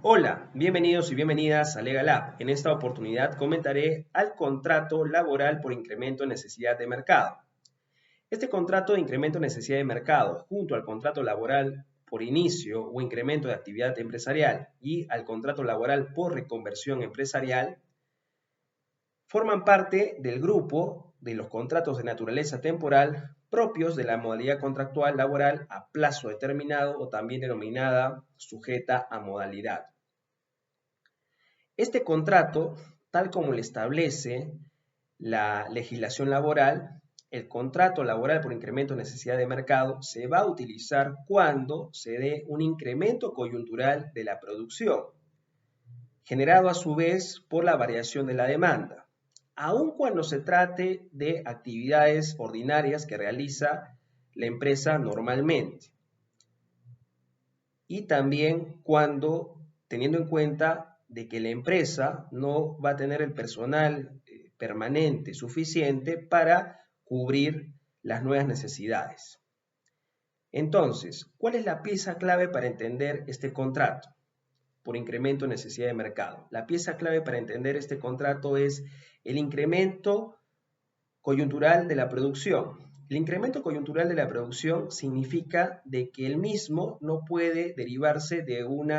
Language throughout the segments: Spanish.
Hola, bienvenidos y bienvenidas a Legal App. En esta oportunidad comentaré al contrato laboral por incremento de necesidad de mercado. Este contrato de incremento de necesidad de mercado, junto al contrato laboral por inicio o incremento de actividad empresarial y al contrato laboral por reconversión empresarial, forman parte del grupo de los contratos de naturaleza temporal propios de la modalidad contractual laboral a plazo determinado o también denominada sujeta a modalidad. Este contrato, tal como lo establece la legislación laboral, el contrato laboral por incremento de necesidad de mercado se va a utilizar cuando se dé un incremento coyuntural de la producción, generado a su vez por la variación de la demanda, aun cuando se trate de actividades ordinarias que realiza la empresa normalmente. Y también cuando, teniendo en cuenta de que la empresa no va a tener el personal permanente suficiente para cubrir las nuevas necesidades. Entonces, ¿cuál es la pieza clave para entender este contrato por incremento de necesidad de mercado? La pieza clave para entender este contrato es el incremento coyuntural de la producción. El incremento coyuntural de la producción significa de que el mismo no puede derivarse de un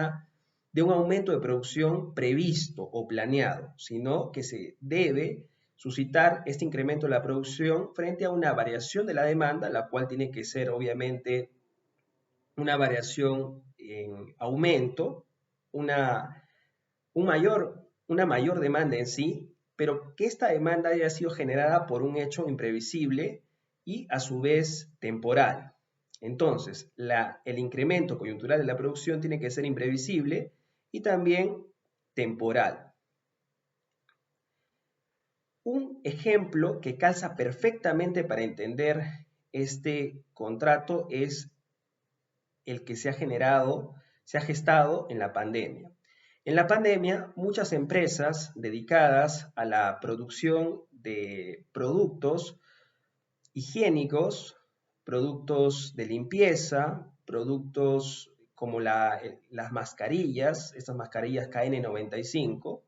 aumento de producción previsto o planeado, sino que se debe suscitar este incremento de la producción frente a una variación de la demanda, la cual tiene que ser obviamente una variación en aumento, una mayor demanda en sí, pero que esta demanda haya sido generada por un hecho imprevisible y a su vez temporal. Entonces, el incremento coyuntural de la producción tiene que ser imprevisible y también temporal. Un ejemplo que calza perfectamente para entender este contrato es el que se ha gestado en la pandemia. En la pandemia, muchas empresas dedicadas a la producción de productos higiénicos, productos de limpieza, productos como las mascarillas, estas mascarillas KN95,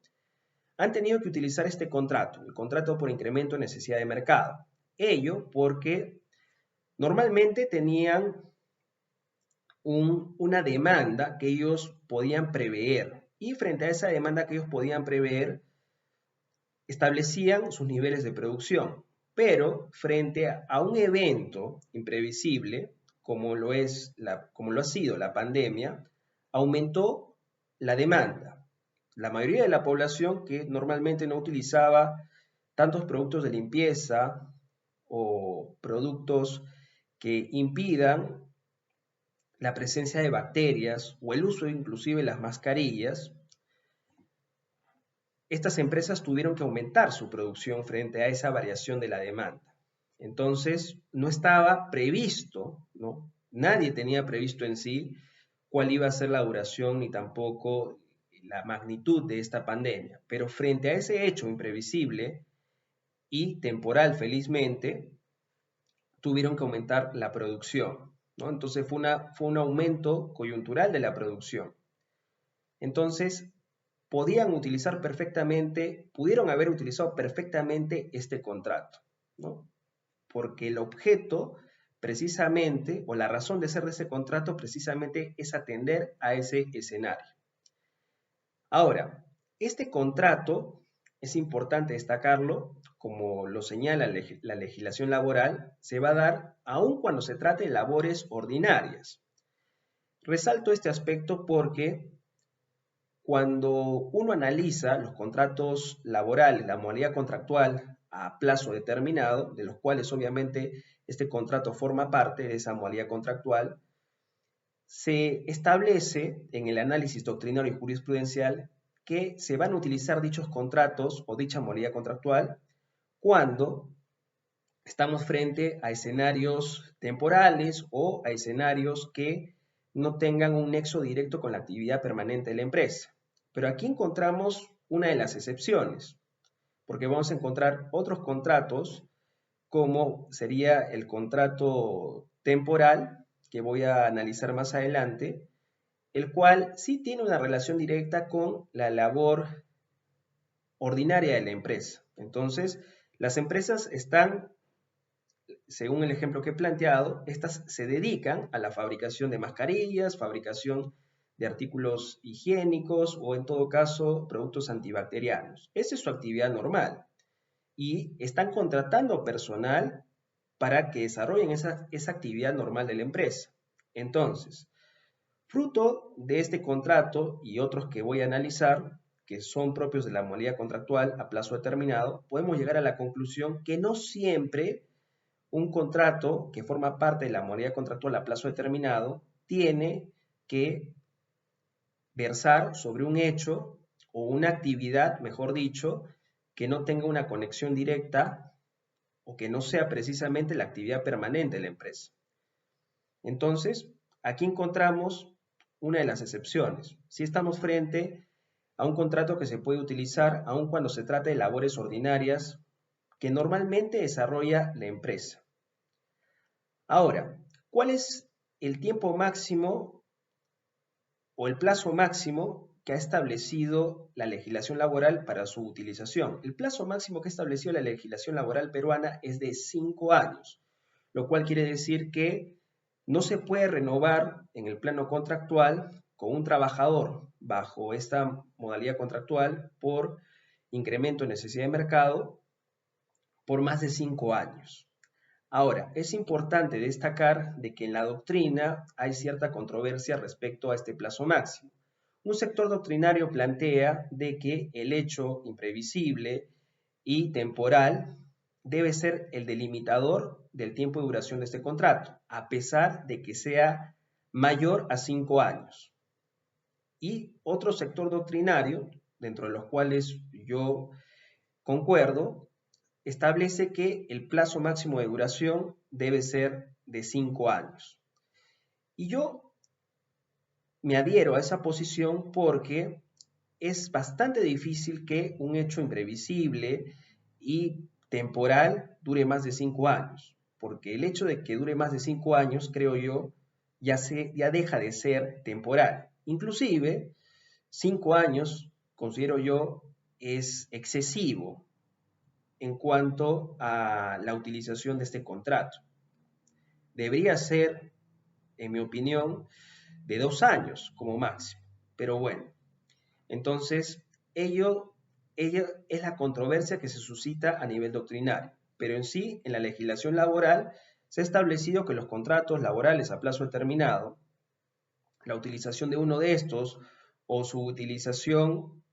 han tenido que utilizar este contrato, el contrato por incremento de necesidad de mercado. Ello porque normalmente tenían una demanda que ellos podían prever y frente a esa demanda que ellos podían prever, establecían sus niveles de producción. Pero frente a un evento imprevisible, como lo ha sido la pandemia, aumentó la demanda. La mayoría de la población que normalmente no utilizaba tantos productos de limpieza o productos que impidan la presencia de bacterias o el uso inclusive de las mascarillas, estas empresas tuvieron que aumentar su producción frente a esa variación de la demanda. Entonces, no estaba previsto, ¿no? Nadie tenía previsto en sí cuál iba a ser la duración ni tampoco la magnitud de esta pandemia. Pero frente a ese hecho imprevisible y temporal, felizmente, tuvieron que aumentar la producción, ¿no? Entonces fue un aumento coyuntural de la producción. Entonces, pudieron haber utilizado perfectamente este contrato, ¿no? Porque el objeto precisamente, o la razón de ser de ese contrato precisamente es atender a ese escenario. Ahora, este contrato, es importante destacarlo, como lo señala la legislación laboral, se va a dar aun cuando se trate de labores ordinarias. Resalto este aspecto porque cuando uno analiza los contratos laborales, la modalidad contractual a plazo determinado, de los cuales obviamente este contrato forma parte de esa modalidad contractual, se establece en el análisis doctrinario y jurisprudencial que se van a utilizar dichos contratos o dicha modalidad contractual cuando estamos frente a escenarios temporales o a escenarios que no tengan un nexo directo con la actividad permanente de la empresa. Pero aquí encontramos una de las excepciones, porque vamos a encontrar otros contratos, como sería el contrato temporal, que voy a analizar más adelante, el cual sí tiene una relación directa con la labor ordinaria de la empresa. Entonces, las empresas están, según el ejemplo que he planteado, estas se dedican a la fabricación de mascarillas, fabricación de artículos higiénicos o en todo caso productos antibacterianos. Esa es su actividad normal y están contratando personal para que desarrollen esa actividad normal de la empresa. Entonces, fruto de este contrato y otros que voy a analizar, que son propios de la modalidad contractual a plazo determinado, podemos llegar a la conclusión que no siempre un contrato que forma parte de la modalidad contractual a plazo determinado tiene que versar sobre un hecho o una actividad, mejor dicho, que no tenga una conexión directa o que no sea precisamente la actividad permanente de la empresa. Entonces, aquí encontramos una de las excepciones. Si estamos frente a un contrato que se puede utilizar aun cuando se trate de labores ordinarias que normalmente desarrolla la empresa. Ahora, ¿cuál es el tiempo máximo o el plazo máximo que ha establecido la legislación laboral para su utilización? El plazo máximo que ha establecido la legislación laboral peruana es de 5 años, lo cual quiere decir que no se puede renovar en el plano contractual con un trabajador bajo esta modalidad contractual por incremento de necesidad de mercado por más de 5 años. Ahora, es importante destacar de que en la doctrina hay cierta controversia respecto a este plazo máximo. Un sector doctrinario plantea de que el hecho imprevisible y temporal debe ser el delimitador del tiempo de duración de este contrato, a pesar de que sea mayor a 5 años. Y otro sector doctrinario, dentro de los cuales yo concuerdo, establece que el plazo máximo de duración debe ser de 5 años. Y yo me adhiero a esa posición porque es bastante difícil que un hecho imprevisible y temporal dure más de 5 años, porque el hecho de que dure más de 5 años, creo yo, ya deja de ser temporal. Inclusive, 5 años, considero yo, es excesivo en cuanto a la utilización de este contrato. Debería ser, en mi opinión, de 2 años como máximo. Pero bueno, entonces ello es la controversia que se suscita a nivel doctrinario. Pero en sí, en la legislación laboral, se ha establecido que los contratos laborales a plazo determinado, la utilización de uno de estos o su utilización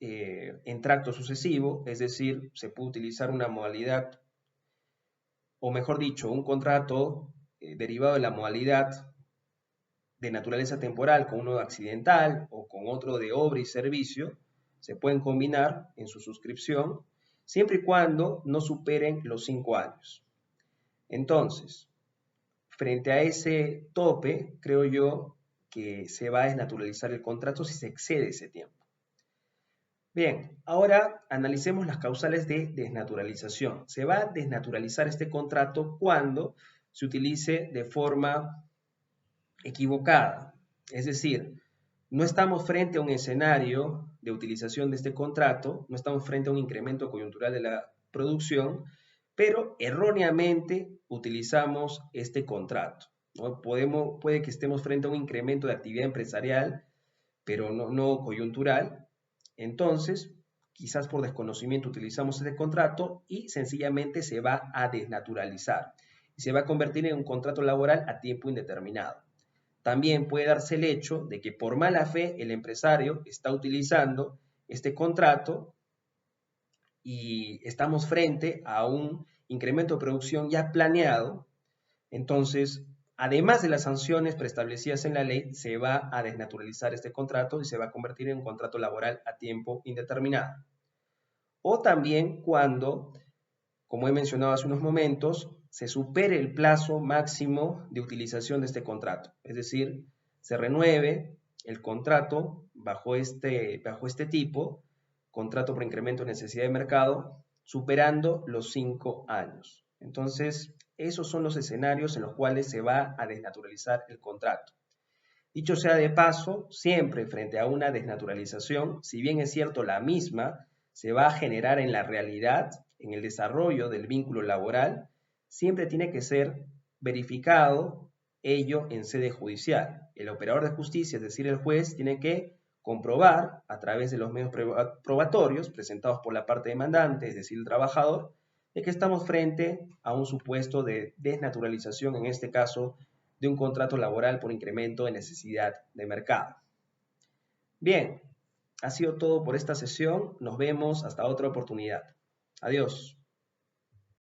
en tracto sucesivo, es decir, se puede utilizar una modalidad, o mejor dicho, un contrato derivado de la modalidad de naturaleza temporal con uno accidental o con otro de obra y servicio, se pueden combinar en su suscripción siempre y cuando no superen los 5 años. Entonces, frente a ese tope, creo yo que se va a desnaturalizar el contrato si se excede ese tiempo. Bien, ahora analicemos las causales de desnaturalización. Se va a desnaturalizar este contrato cuando se utilice de forma equivocada. Es decir, no estamos frente a un escenario de utilización de este contrato, no estamos frente a un incremento coyuntural de la producción, pero erróneamente utilizamos este contrato, ¿no? Puede que estemos frente a un incremento de actividad empresarial, pero no coyuntural. Entonces, quizás por desconocimiento utilizamos este contrato y sencillamente se va a desnaturalizar y se va a convertir en un contrato laboral a tiempo indeterminado. También puede darse el hecho de que por mala fe el empresario está utilizando este contrato y estamos frente a un incremento de producción ya planeado. Entonces, además de las sanciones preestablecidas en la ley, se va a desnaturalizar este contrato y se va a convertir en un contrato laboral a tiempo indeterminado. O también cuando, como he mencionado hace unos momentos, se supere el plazo máximo de utilización de este contrato. Es decir, se renueve el contrato bajo este tipo, contrato por incremento de necesidad de mercado, superando los 5 años. Entonces, esos son los escenarios en los cuales se va a desnaturalizar el contrato. Dicho sea de paso, siempre frente a una desnaturalización, si bien es cierto la misma se va a generar en la realidad, en el desarrollo del vínculo laboral, siempre tiene que ser verificado ello en sede judicial. El operador de justicia, es decir, el juez, tiene que comprobar a través de los medios probatorios presentados por la parte demandante, es decir, el trabajador, de que estamos frente a un supuesto de desnaturalización, en este caso, de un contrato laboral por incremento de necesidad de mercado. Bien, ha sido todo por esta sesión. Nos vemos hasta otra oportunidad. Adiós.